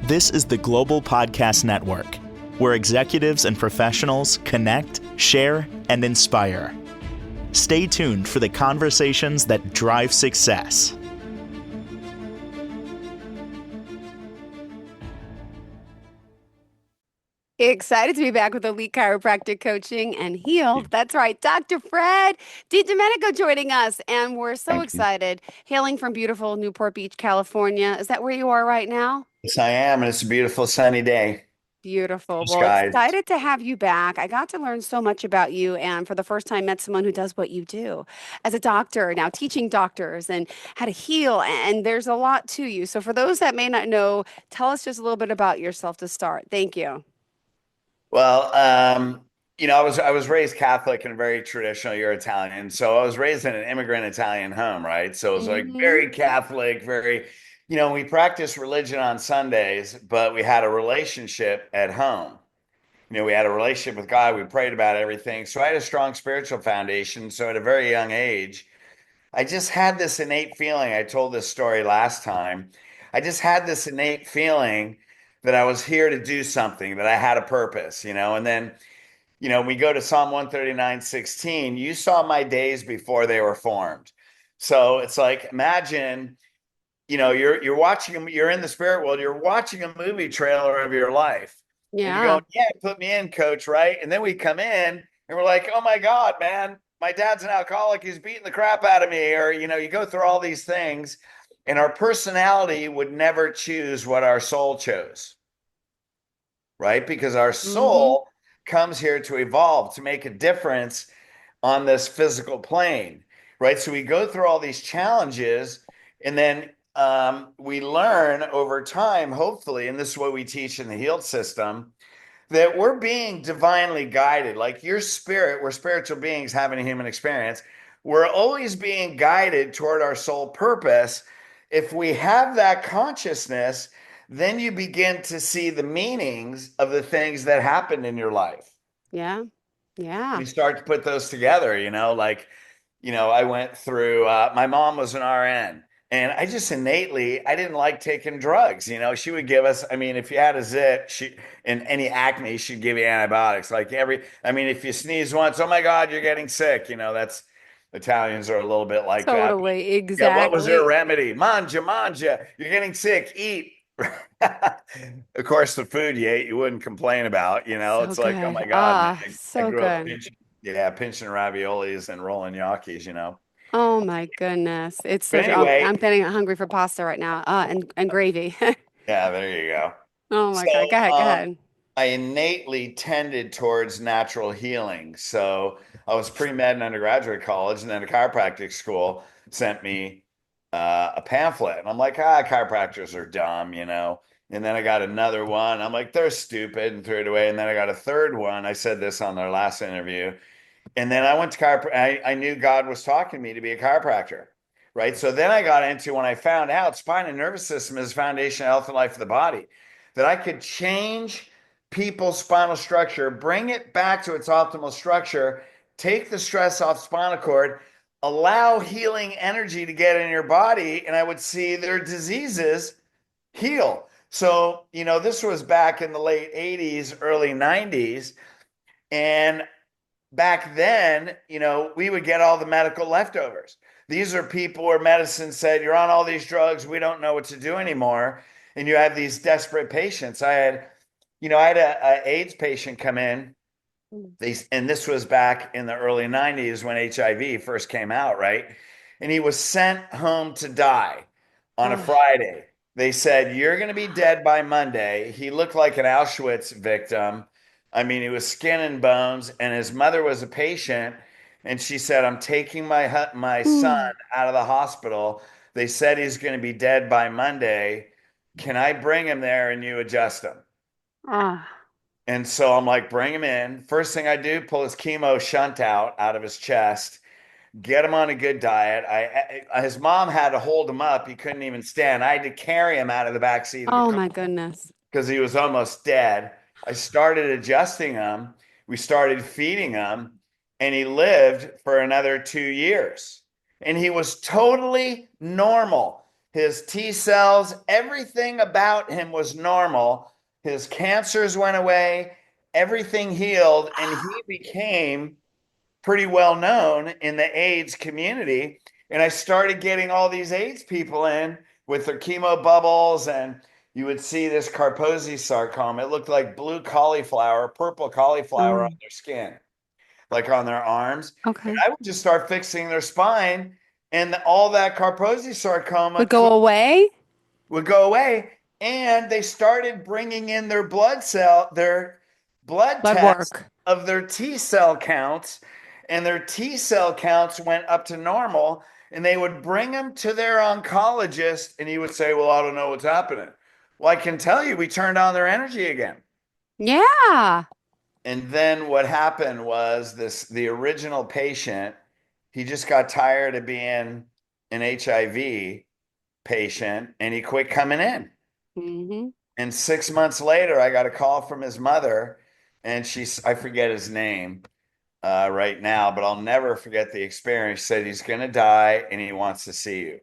This is the Global Podcast Network, where executives and professionals connect, share, and inspire. Stay tuned for the conversations that drive success. Excited to be back with Elite Chiropractic Coaching and Healed. That's right, Dr. Fred DiDomenico joining us, and we're so Thank you. excited. Hailing from beautiful Newport Beach, California. Is that where you are right now? Yes, I am, and it's a beautiful sunny day. Beautiful. Blue Well, skies. excited to have you back. I got to learn so much about you, and for the first time, met someone who does what you do as a doctor, now teaching doctors and how to heal. And there's a lot to you. So, for those that may not know, tell us just a little bit about yourself to start. Thank you. Well, I was raised Catholic and very traditional. You're Italian, so I was raised in an immigrant Italian home, right? So it was like Hmm. very Catholic, very, we practiced religion on Sundays, but we had a relationship at home. We had a relationship with God. We prayed about everything. So I had a strong spiritual foundation. So at a very young age, I just had this innate feeling. I told this story last time. I just had this innate feeling that I was here to do something, that I had a purpose, and then, we go to Psalm 139:16. You saw my days before they were formed. So it's like, imagine, you're watching, you're in the spirit world, you're watching a movie trailer of your life. And you're Yeah. going, yeah, put me in, coach, right? And then we come in and we're like, oh my God, man, my dad's an alcoholic. He's beating the crap out of me. Or, you go through all these things, and our personality would never choose what our soul chose, right? Because our Hmm. soul comes here to evolve, to make a difference on this physical plane, right? So we go through all these challenges, and then we learn over time, hopefully, and this is what we teach in the healed system, that we're being divinely guided. Like your spirit, we're spiritual beings having a human experience. We're always being guided toward our soul purpose. If we have that consciousness, then you begin to see the meanings of the things that happened in your life. Yeah. You Yeah. start to put those together, like, I went through, my mom was an RN. And I just innately, I didn't like taking drugs. She would give us, I mean, if you had a zit, and any acne, she'd give you antibiotics. If you sneeze once, oh my God, you're getting sick. That's Italians are a little bit like that. Totally. Yeah, what was their Exactly. remedy? Manja, manja. You're getting sick. Eat. Of course, the food you ate, you wouldn't complain about. So It's like, oh good. my God, Ah, man, I so grew up good. pinching raviolis and rolling gnocchis. Oh my goodness. It's But so, anyway, I'm getting hungry for pasta right now. And gravy. yeah, there you go. Oh my So, God. Go ahead. Go ahead. I innately tended towards natural healing. So I was pre-med in undergraduate college, and then a chiropractic school sent me a pamphlet. And I'm like, chiropractors are dumb. And then I got another one. I'm like, they're stupid, and threw it away. And then I got a third one. I said this on their last interview. And then I went to chiropractic. I knew God was talking to me to be a chiropractor, right? So then I got into, when I found out spine and nervous system is the foundation of health and life of the body, that I could change people's spinal structure, bring it back to its optimal structure, take the stress off spinal cord, allow healing energy to get in your body, and I would see their diseases heal. So, this was back in the late 80s, early 90s. And back then, we would get all the medical leftovers. These are people where medicine said, you're on all these drugs, we don't know what to do anymore. And you have these desperate patients. I had a AIDS patient come in. And this was back in the early 90s when HIV first came out, right? And he was sent home to die on a Oh, Friday. They said, you're going to be dead by Monday. He looked like an Auschwitz victim. I mean, he was skin and bones, and his mother was a patient. And she said, I'm taking my son mm, out of the hospital. They said he's going to be dead by Monday. Can I bring him there and you adjust him? ah, And so I'm like, bring him in. First thing I do, pull his chemo shunt out of his chest, get him on a good diet. His mom had to hold him up. He couldn't even stand. I had to carry him out of the back seat of a oh car my goodness. because he was almost dead. I started adjusting him. We started feeding him, and he lived for another 2 years. And he was totally normal. his T cells, everything about him was normal. His cancers went away, everything healed, and he became pretty well known in the AIDS community. And I started getting all these AIDS people in with their chemo bubbles, and you would see this Kaposi sarcoma. It looked like blue cauliflower, purple cauliflower on Oh, their skin, like on their arms. And okay. I would just start fixing their spine, and all that Kaposi sarcoma Would go away? would go away. And they started bringing in their blood Blood tests work. of their T cell counts, and their T cell counts went up to normal. And they would bring them to their oncologist, and he would say, "Well, I don't know what's happening." Well, I can tell you, we turned on their energy again. Yeah. And then what happened was the original patient, he just got tired of being an HIV patient, and he quit coming in. Hmm. And 6 months later, I got a call from his mother, and I forget his name right now, but I'll never forget the experience. She said he's going to die and he wants to see you.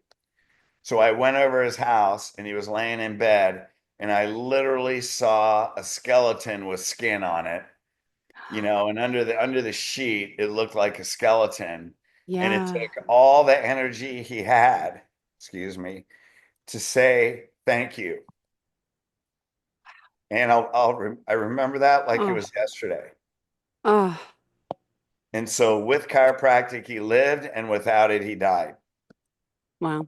So I went over his house, and he was laying in bed, and I literally saw a skeleton with skin on it, and under the sheet, it looked like a skeleton. And it Yeah. took all the energy he had, excuse me, to say thank you. And I remember that like it Oh, was yesterday. oh, And so with chiropractic, he lived, and without it, he died. wow.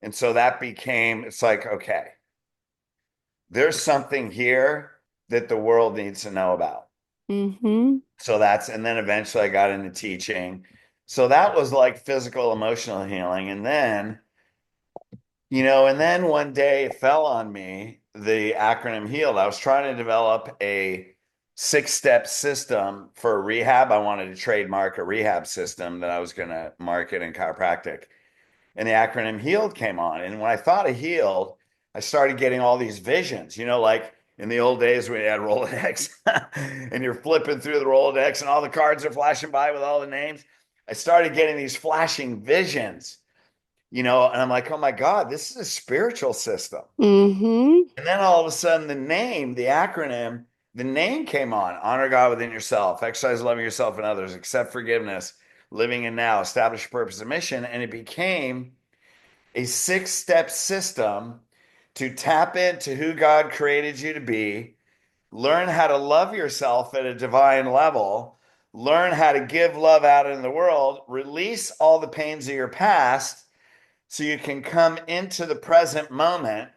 And so it's like, okay, there's something here that the world needs to know about. Hmm. And then eventually I got into teaching. So that was like physical, emotional healing. And then one day it fell on me, the acronym HEALED. I was trying to develop a 6-step system for rehab. I wanted to trademark a rehab system that I was going to market in chiropractic. And the acronym HEALED came on. And when I thought of HEALED, I started getting all these visions, like in the old days when you had Rolodex and you're flipping through the Rolodex and all the cards are flashing by with all the names. I started getting these flashing visions, and I'm like, oh my God, this is a spiritual system. Hmm. And then all of a sudden, the name came on: honor God within yourself, exercise loving yourself and others, accept forgiveness, living in now, establish purpose and mission. And it became a 6-step system to tap into who God created you to be, learn how to love yourself at a divine level, learn how to give love out in the world, release all the pains of your past so you can come into the present moment,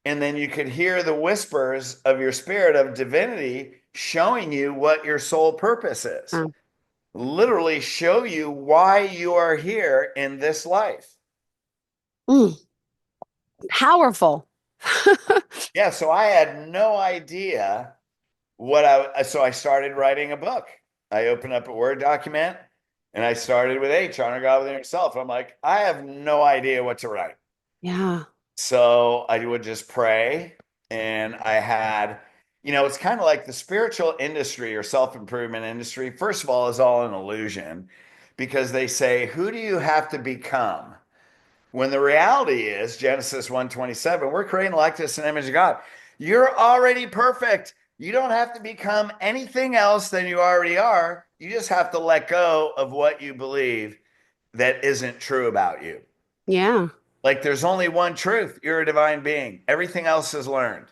and then you could hear the whispers of your spirit of divinity showing you what your soul purpose is. Wow. Literally show you why you are here in this life. Mm, powerful. Yeah, so I had no idea so I started writing a book. I opened up a Word document and I started with Honor God within yourself. I'm like, I have no idea what to write. Yeah. So I would just pray. And it's kind of like the spiritual industry or self-improvement industry, first of all, is all an illusion, because they say, who do you have to become? When the reality is, Genesis 1:27, we're created in the likeness and image of God. You're already perfect. You don't have to become anything else than you already are. You just have to let go of what you believe that isn't true about you. Yeah. Like, there's only one truth: you're a divine being. Everything else is learned.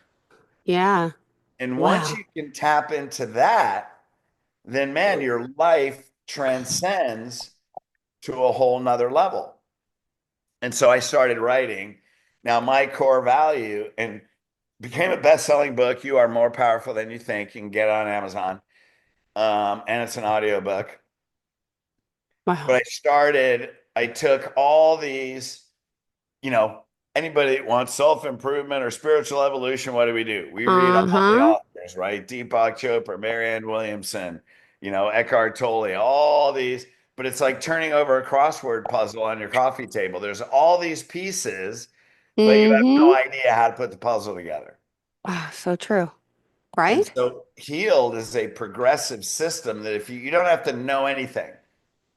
Yeah. And once Wow. you can tap into that, then man, your life transcends to a whole nother level. And so I started writing. Now, my core value, and became a best-selling book, You Are More Powerful Than You Think. You can get it on Amazon. And it's an audiobook. But Wow. I took all these, you know, anybody that wants self-improvement or spiritual evolution, what do? We read all the Uh-huh. authors, right? Deepak Chopra, Marianne Williamson, Eckhart Tolle, all these. But it's like turning over a crossword puzzle on your coffee table. There's all these pieces, but you have no Hmm. idea how to put the puzzle together. Wow. So true. And Right? so healed is a progressive system that if you don't have to know anything,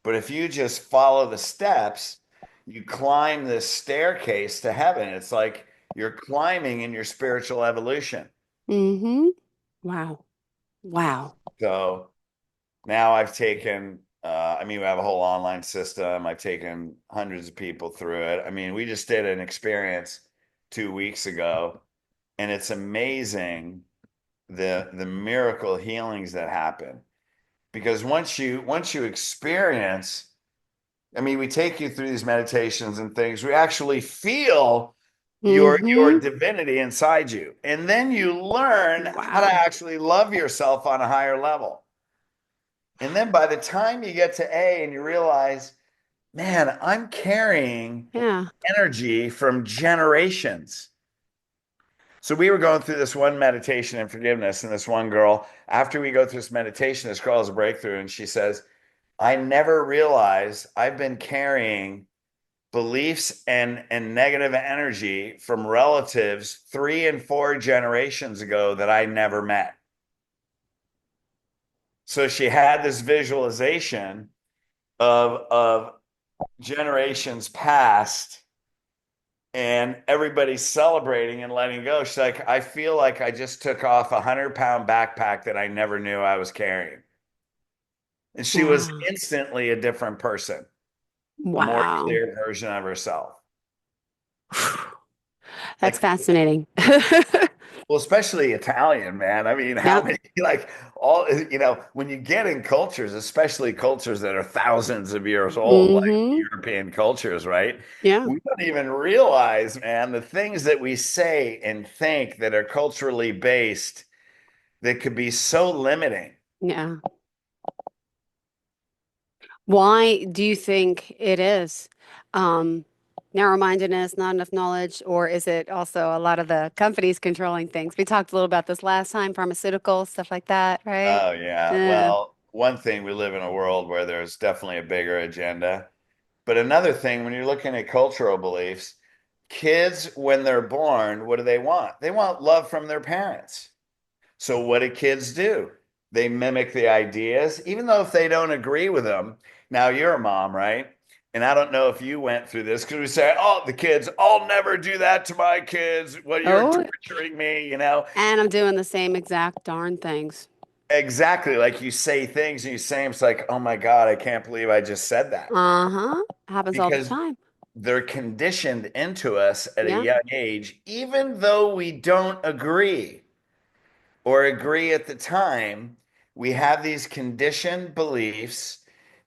but if you just follow the steps, you climb this staircase to heaven. It's like you're climbing in your spiritual evolution. Mm-hmm. Wow. Wow. So now I've taken, I mean, we have a whole online system. I've taken hundreds of people through it. I mean, we just did an experience 2 weeks ago, and it's amazing the miracle healings that happen. Because once you experience, I mean, we take you through these meditations and things, we actually feel your Mm-hmm. divinity inside you. And then you learn how to Wow. actually love yourself on a higher level. And then by the time you get to A and you realize, man, I'm carrying Yeah. energy from generations. So we were going through this one meditation and forgiveness, and this one girl, after we go through this meditation, this girl has a breakthrough, and she says, I never realized I've been carrying beliefs and negative energy from relatives 3 and 4 generations ago that I never met. So she had this visualization of generations past and everybody's celebrating and letting go. She's like, I feel like I just took off a 100-pound backpack that I never knew I was carrying. And she was Wow. instantly a different person, a more Wow. clear version of herself. That's Like, fascinating. well, especially Italian, man. I mean, how Yep. many, like, all, when you get in cultures, especially cultures that are thousands of years old, like Mm-hmm. European cultures, right? Yeah. We don't even realize, man, the things that we say and think that are culturally based that could be so limiting. Yeah. Why do you think it is? Um, Narrow-mindedness, not enough knowledge, or is it also a lot of the companies controlling things? We talked a little about this last time, pharmaceuticals, stuff like that, right? Oh, yeah. Yeah. Well, one thing, we live in a world where there's definitely a bigger agenda. But another thing, when you're looking at cultural beliefs, kids, when they're born, what do they want? They want love from their parents. So what do kids do? They mimic the ideas, even though if they don't agree with them. Now you're a mom, right? And I don't know if you went through this because we say, oh, the kids, I'll never do that to my kids. Well, you're Oh, torturing me. and I'm doing the same exact darn things. Exactly. Like you say things and you say, it's like, oh my God, I can't believe I just said that. Uh-huh. Happens all the Because time. they're conditioned into us at a Yeah. young age, even though we don't agree or agree at the time, we have these conditioned beliefs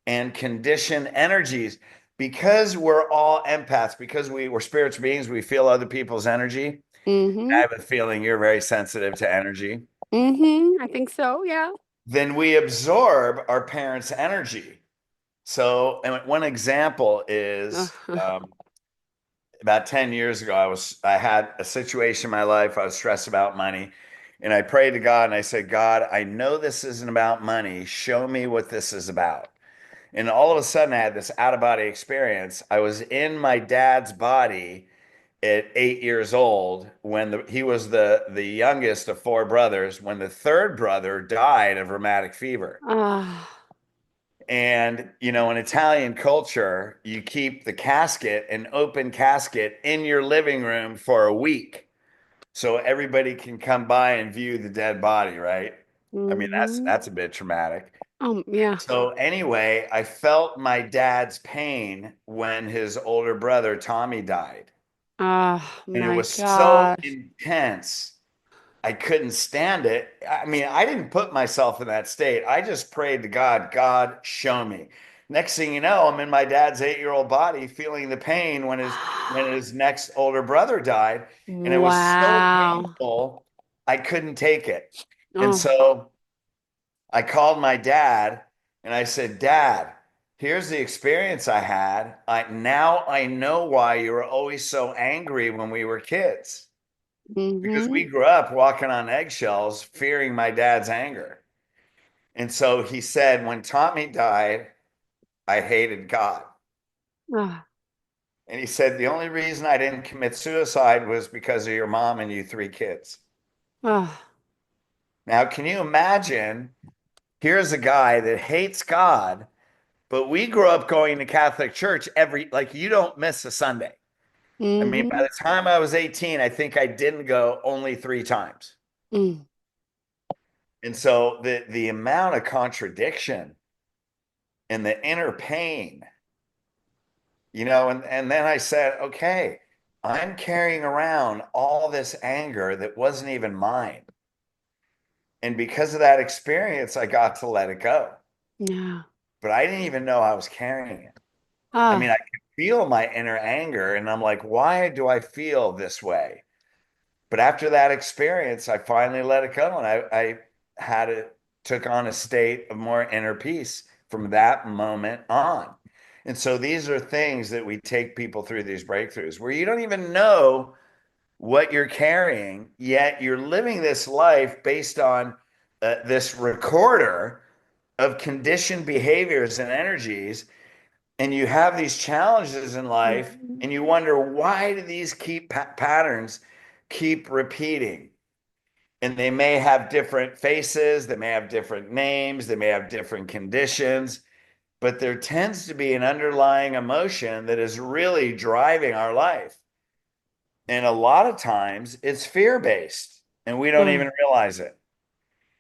and conditioned energies because we're all empaths, because we're spiritual beings, we feel other people's energy. I Mm-hmm. have a feeling you're very sensitive to energy. Mm-hmm. I think so. Yeah. Then we absorb our parents' energy. So, and one example is Ugh. about 10 years ago, I had a situation in my life. I was stressed about money. And I prayed to God and I said, God, I know this isn't about money. Show me what this is about. And all of a sudden, I had this out of body experience. I was in my dad's body at 8 years old when he was the youngest of 4 brothers, when the third brother died of rheumatic fever. Ah. And, in Italian culture, you keep the casket, an open casket, in your living room for a week so everybody can come by and view the dead body, right? I mean, that's Mm-hmm. that's a bit traumatic. Yeah. So anyway, I felt my dad's pain when his older brother Tommy died. Oh And it my was so gosh. intense. I couldn't stand it. I mean, I didn't put myself in that state. I just prayed to God, God, show me. Next thing you know, I'm in my dad's 8-year-old body feeling the pain when his next older brother died. And it was so Wow. painful, I couldn't take it. And Oh. so I called my dad and I said, Dad, here's the experience I had. Now I know why you were always so angry when we were kids because Mm-hmm. we grew up walking on eggshells, fearing my dad's anger. And so he said, when Tommy died, I hated God. Oh. And he said, the only reason I didn't commit suicide was because of your mom and you 3 kids. Oh. Now, can you imagine? Here's a guy that hates God, But we grew up going to Catholic church like you don't miss a Sunday. I mean, by Mm-hmm. the time I was 18, I think I didn't go only 3 times. Mm. And so the amount of contradiction and the inner pain, and then I said, okay, I'm carrying around all this anger that wasn't even mine. And because of that experience, I got to let it go. Yeah. But I didn't even know I was carrying it. I mean, Ah, I could feel my inner anger, and I'm like, why do I feel this way? But after that experience, I finally let it go, and I had it took on a state of more inner peace from that moment on. And so these are things that we take people through these breakthroughs where you don't even know what you're carrying, yet you're living this life based on this recorder of conditioned behaviors and energies, and you have these challenges in life mhm. and you wonder, why do these patterns keep repeating? And they may have different faces, they may have different names, they may have different conditions, but there tends to be an underlying emotion that is really driving our life. And a lot of times it's fear based and we don't Mm. even realize it.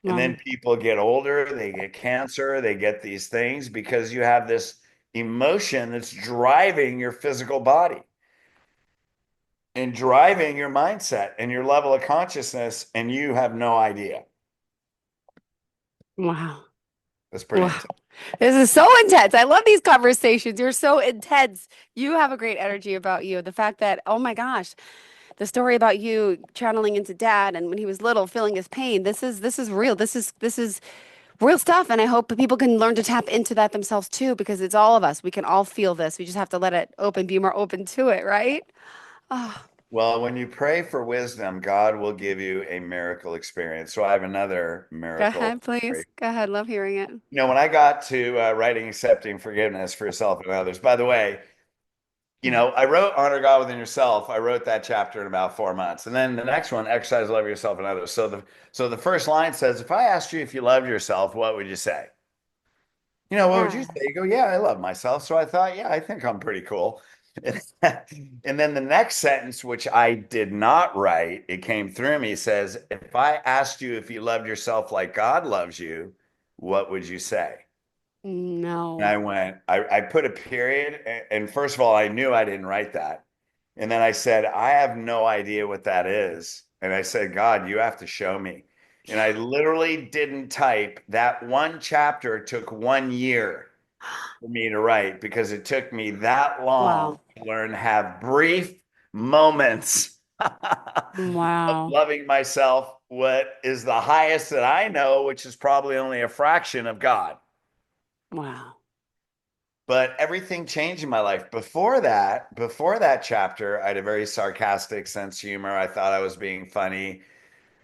And then Wow. people get older, they get cancer, they get these things because you have this emotion that's driving your physical body and driving your mindset and your level of consciousness, and you have no idea. Wow. That's pretty Wow. intense. This is so intense. I love these conversations. You're so intense. You have a great energy about you. The fact that, oh my gosh, the story about you channeling into dad and when he was little feeling his pain. This is real. This is real stuff. And I hope people can learn to tap into that themselves too, because it's all of us. We can all feel this. We just have to let it open, be more open to it, right? Oh, Well, when you pray for wisdom, God will give you a miracle experience. So I have another go miracle ahead, story. please. Go ahead. Love hearing it. When I got to writing accepting forgiveness for yourself and others, by the way, Yeah. I wrote Honor God Within Yourself. I wrote that chapter in about 4 months. And then the next one, Exercise Love Yourself and Others. So the first line says, if I asked you if you loved yourself, what would you say? What would you say? Yeah. You go, yeah, I love myself. So I thought, yeah, I think I'm pretty cool. And then the next sentence, which I did not write, it came through me, says, if I asked you if you loved yourself like God loves you, what would you say? And No. I went, I put a period. And first of all, I knew I didn't write that. And then I said, I have no idea what that is. And I said, God, you have to show me. And I literally didn't type. That one chapter took 1 year for me to write because it took me that long Wow. to learn to have brief moments of Wow. loving myself, what is the highest that I know, which is probably only a fraction of God. Wow. But everything changed in my life. Before that chapter, I had a very sarcastic sense of humor. I thought I was being funny.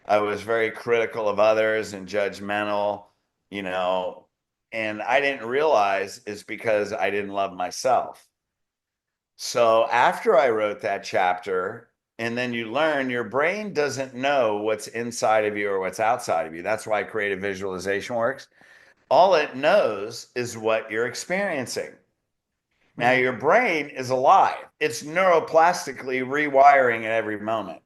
I was very critical of others and judgmental, you know, and I didn't realize it's because I didn't love myself. So after I wrote that chapter, and then you learn your brain doesn't know what's inside of you or what's outside of you. That's why creative visualization works. All it knows is what you're experiencing. Now, Wow. your brain is alive. It's neuroplastically rewiring at every moment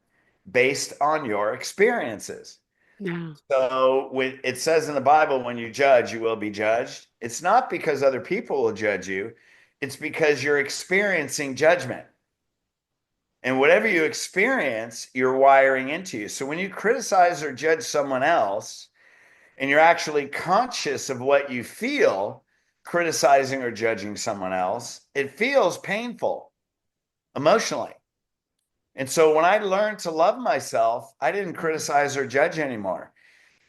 based on your experiences. Yeah. So when it says in the Bible, when you judge, you will be judged. It's not because other people will judge you. It's because you're experiencing judgment. And whatever you experience, you're wiring into you. So when you criticize or judge someone else, and you're actually conscious of what you feel, criticizing or judging someone else, it feels painful emotionally. And so when I learned to love myself, I didn't criticize or judge anymore.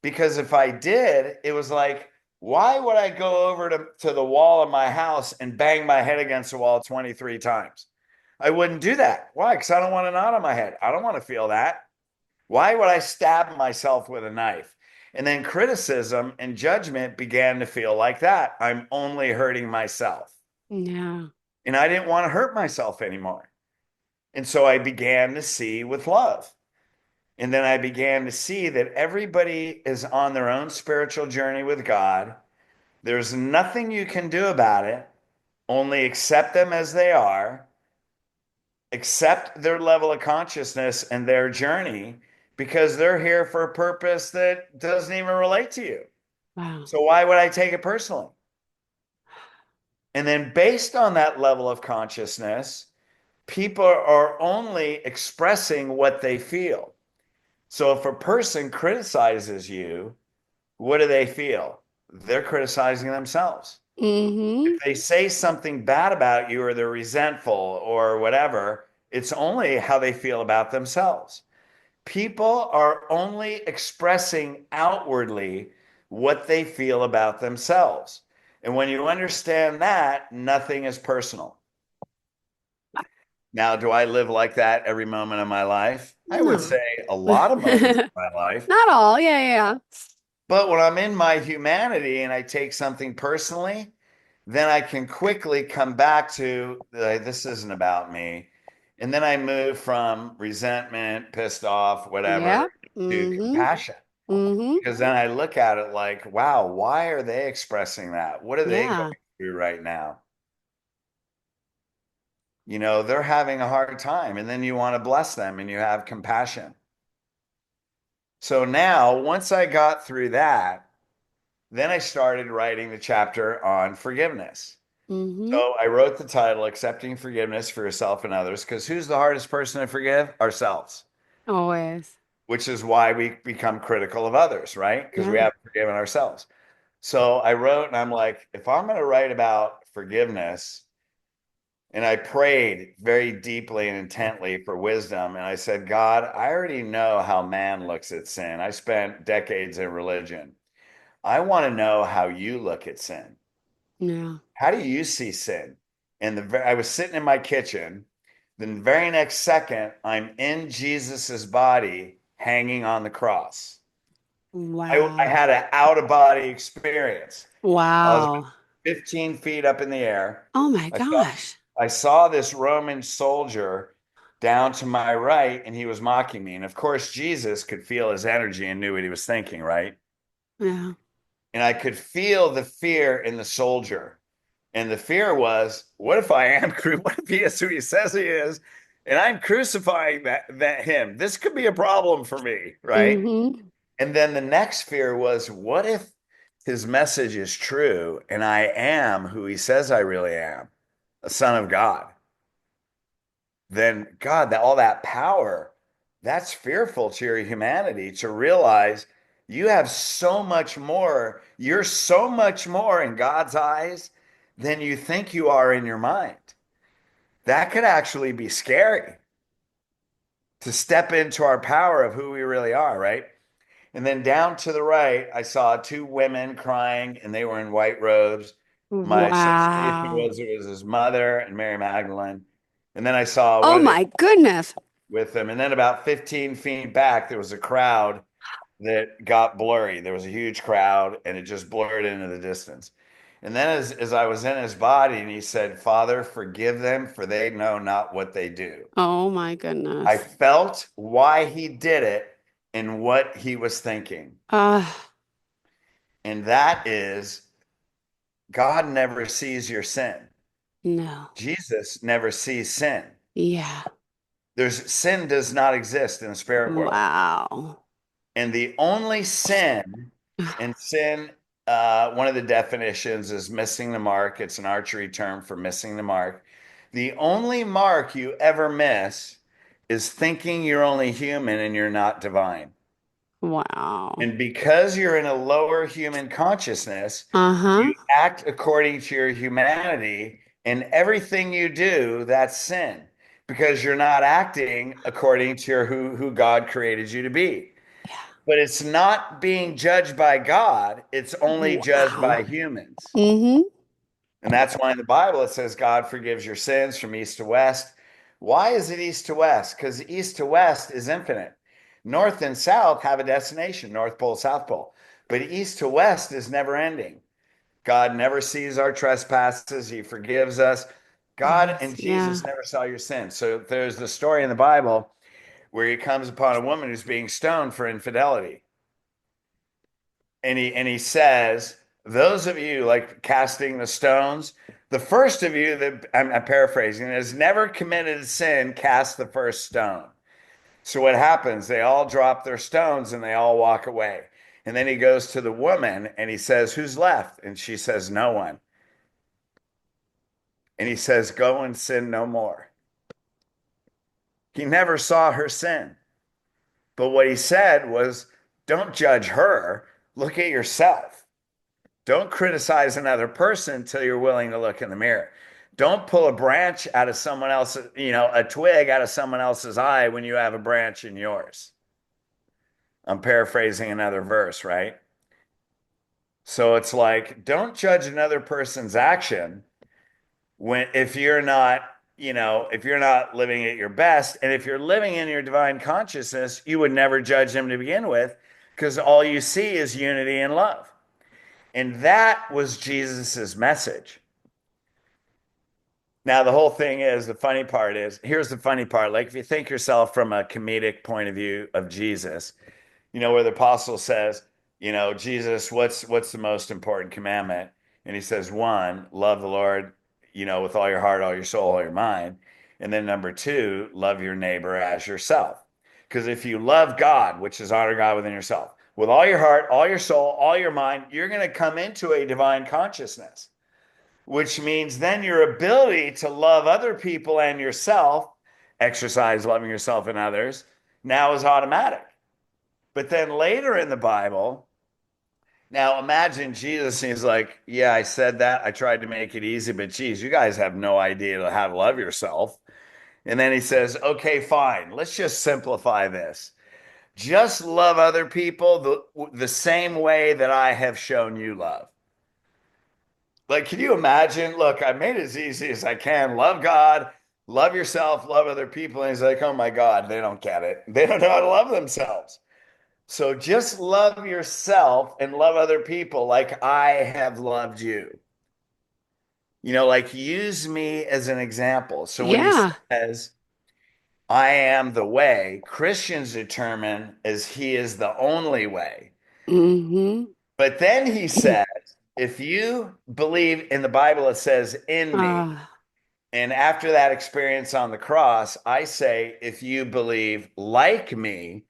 Because if I did, it was like, why would I go over to the wall of my house and bang my head against the wall 23 times? I wouldn't do that. Why? Because I don't want a knot on my head. I don't want to feel that. Why would I stab myself with a knife? And then criticism and judgment began to feel like that. I'm only hurting myself. Yeah. And I didn't want to hurt myself anymore. And so I began to see with love. And then I began to see that everybody is on their own spiritual journey with God. There's nothing you can do about it. Only accept them as they are, accept their level of consciousness and their journey because they're here for a purpose that doesn't even relate to you. Wow. So why would I take it personally? And then based on that level of consciousness, people are only expressing what they feel. So if a person criticizes you, what do they feel? They're criticizing themselves. If Mm-hmm. they say something bad about you or they're resentful or whatever, it's only how they feel about themselves. People are only expressing outwardly what they feel about themselves. And when you understand that, nothing is personal. Now, do I live like that every moment of my life? I would No. say a lot of moments of my life. Not all. Yeah, yeah. But when I'm in my humanity and I take something personally, then I can quickly come back to this isn't about me. And then I move from resentment, pissed off, Yeah. whatever, to Mm-hmm. compassion. Mm-hmm. Because then I look at it like, wow, why are they expressing that? What are they going Yeah. through right now? They're having a hard time. And then you want to bless them and you have compassion. So now, once I got through that, then I started writing the chapter on forgiveness. Mm-hmm. So I wrote the title, Accepting Forgiveness for Yourself and Others, because who's the hardest person to forgive? Ourselves, Always. which is why we become critical of others, right? Because we Yeah. haven't forgiven ourselves. So I wrote and I'm like, if I'm going to write about forgiveness, and I prayed very deeply and intently for wisdom. And I said, God, I already know how man looks at sin. I spent decades in religion. I want to know how you look at sin. Yeah. How do you see sin? And I was sitting in my kitchen. Then the very next second, I'm in Jesus's body hanging on the cross. I Wow. had an out of body experience. I was Wow. 15 feet up in the air. Oh my I saw, gosh. I saw this Roman soldier down to my right, and he was mocking me. And of course, Jesus could feel his energy and knew what he was thinking, right? Yeah. And I could feel the fear in the soldier. And the fear was, what if I am what if he is who he says he is, and I'm crucifying that him? This could be a problem for me, right? Mm-hmm. And then the next fear was, what if his message is true and I am who he says I really am, a son of God? Then God, all that power, that's fearful to your humanity to realize you have so much more. You're so much more in God's eyes than you think you are in your mind. That could actually be scary to step into our power of who we really are, right? And then down to the right, I saw two women crying and they were in white robes. My sensation Wow. was it was his mother and Mary Magdalene. And then I saw Oh one of the my goodness. with them. And then about 15 feet back, there was a crowd that got blurry. There was a huge crowd and it just blurred into the distance. And then as I was in his body, and he said, Father, forgive them, for they know not what they do. Oh my I goodness. felt why he did it and what he was thinking. Uh, And that is God never sees your sin. no. Jesus never sees sin. Yeah. Sin does not exist in the spirit world. Wow. And the only sin, and sin, one of the definitions is missing the mark. It's an archery term for missing the mark. The only mark you ever miss is thinking you're only human and you're not divine. Wow. And because you're in a lower human consciousness, Uh-huh. you act according to your humanity, and everything you do, that's sin because you're not acting according to who God created you to be. But it's not being judged by God, it's only judged Wow. by humans. Mm-hmm. And that's why in the Bible it says God forgives your sins from east to west. Why is it east to west? Because east to west is infinite. North and south have a destination, North Pole, South Pole. But east to west is never ending. God never sees our trespasses, He forgives us. God Yes. and Yeah. Jesus never saw your sins. So there's the story in the Bible where He comes upon a woman who's being stoned for infidelity. And he says, those of you like casting the stones, the first of you that I'm paraphrasing has never committed a sin, cast the first stone. So what happens? They all drop their stones and they all walk away. And then he goes to the woman and he says, "Who's left?" And she says, "No one." And he says, "Go and sin no more." He never saw her sin. But what he said was, don't judge her. Look at yourself. Don't criticize another person until you're willing to look in the mirror. Don't pull a branch out of someone else's, a twig out of someone else's eye when you have a branch in yours. I'm paraphrasing another verse, right? So it's like, don't judge another person's action if you're not, if you're not living at your best. And if you're living in your divine consciousness, you would never judge them to begin with, because all you see is unity and love. And that was Jesus's message. Now, the whole thing is, here's the funny part. Like, if you think yourself from a comedic point of view of Jesus, where the apostle says, Jesus, what's the most important commandment? And he says, one, love the Lord, with all your heart, all your soul, all your mind. And then number two, love your neighbor as yourself. Because if you love God, which is honor God within yourself, with all your heart, all your soul, all your mind, you're going to come into a divine consciousness, which means then your ability to love other people and yourself, exercise loving yourself and others, now is automatic. But then later in the Bible, now imagine Jesus, he's like, yeah, I said that. I tried to make it easy, but geez, you guys have no idea how to love yourself. And then he says, okay, fine. Let's just simplify this. Just love other people the same way that I have shown you love. Like, can you imagine? Look, I made it as easy as I can. Love God, love yourself, love other people. And he's like, oh my God, they don't get it. They don't know how to love themselves. So just love yourself and love other people like I have loved you. Like, use me as an example. So when he Yeah. says, I am the way, Christians determine as he is the only way. Mm-hmm. But then he says, if you believe in the Bible, it says in me. Uh, And after that experience on the cross, I say, if you believe like me,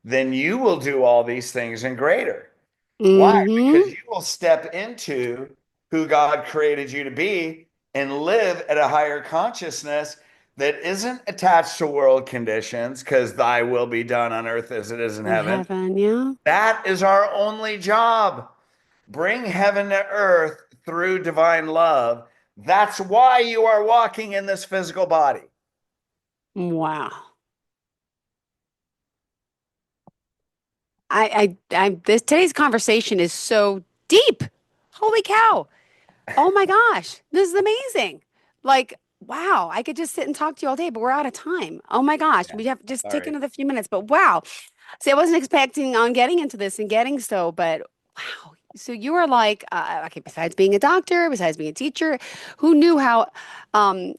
then you will do all these things and greater. Why? Because mm-hmm. you will step into who God created you to be and live at a higher consciousness that isn't attached to world conditions, because thy will be done on earth as it is in In heaven. heaven, yeah. That is our only job. Bring heaven to earth through divine love. That's why you are walking in this physical body. Wow. This today's conversation is so deep. Holy cow. Oh my gosh. This is amazing. Like, wow. I could just sit and talk to you all day, but we're out of time. Oh my gosh. Yeah, We have just take sorry. another few minutes, but wow. See, I wasn't expecting on getting into this and getting so, but wow. So you were like, okay, besides being a doctor, besides being a teacher, who knew how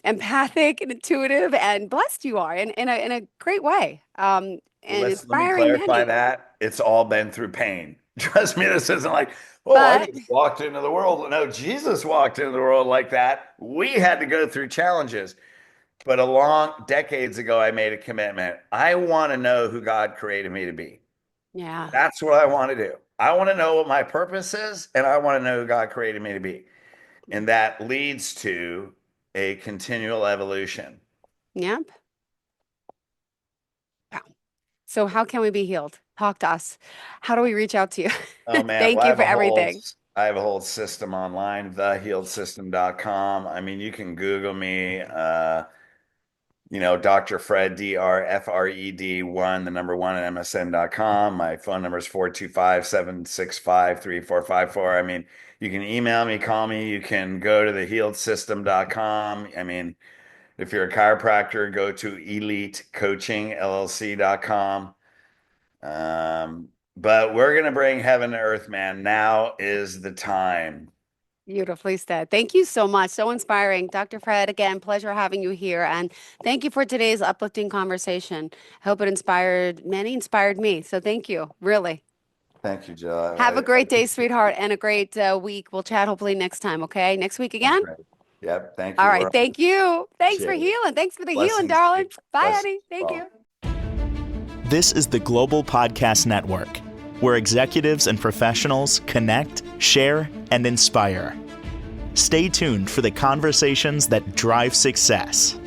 empathic and intuitive and blessed you are in a great way, and Let me inspiring clarify many. that. It's all been through pain. Trust me, this isn't like, oh, I But just walked into the world. No, Jesus walked into the world like that. We had to go through challenges. But a long decades ago, I made a commitment. I want to know who God created me to be. yeah, That's what I want to do. I want to know what my purpose is, and I want to know who God created me to be. And that leads to a continual evolution. yep. Wow. So how can we be healed? Talk to us. How do we reach out to you? Oh man, well, Thank you for everything. I have a whole system online, thehealedsystem.com. I mean, you can Google me, Dr. Fred, DrFred1, the number one at MSN.com. My phone number is 425-765-3454. I mean, you can email me, call me, you can go to thehealedsystem.com. I mean, if you're a chiropractor, go to elitecoachingllc.com. But we're going to bring heaven to earth, man. Now is the time. Beautifully said. Thank you so much. So inspiring. Dr. Fred, again, pleasure having you here. And thank you for today's uplifting conversation. I hope it inspired many, inspired me. So thank you, really. Thank you, Jill. Have a great day, sweetheart, and a great week. We'll chat hopefully next time, okay? Next week again? Great. Yep. Thank All you. right. Thank you. Thanks for Cheers. healing. Thanks for the healing, Blessings. darling. Bye, Blessings. honey. Thank Well. you. This is the Global Podcast Network, where executives and professionals connect, share, and inspire. Stay tuned for the conversations that drive success.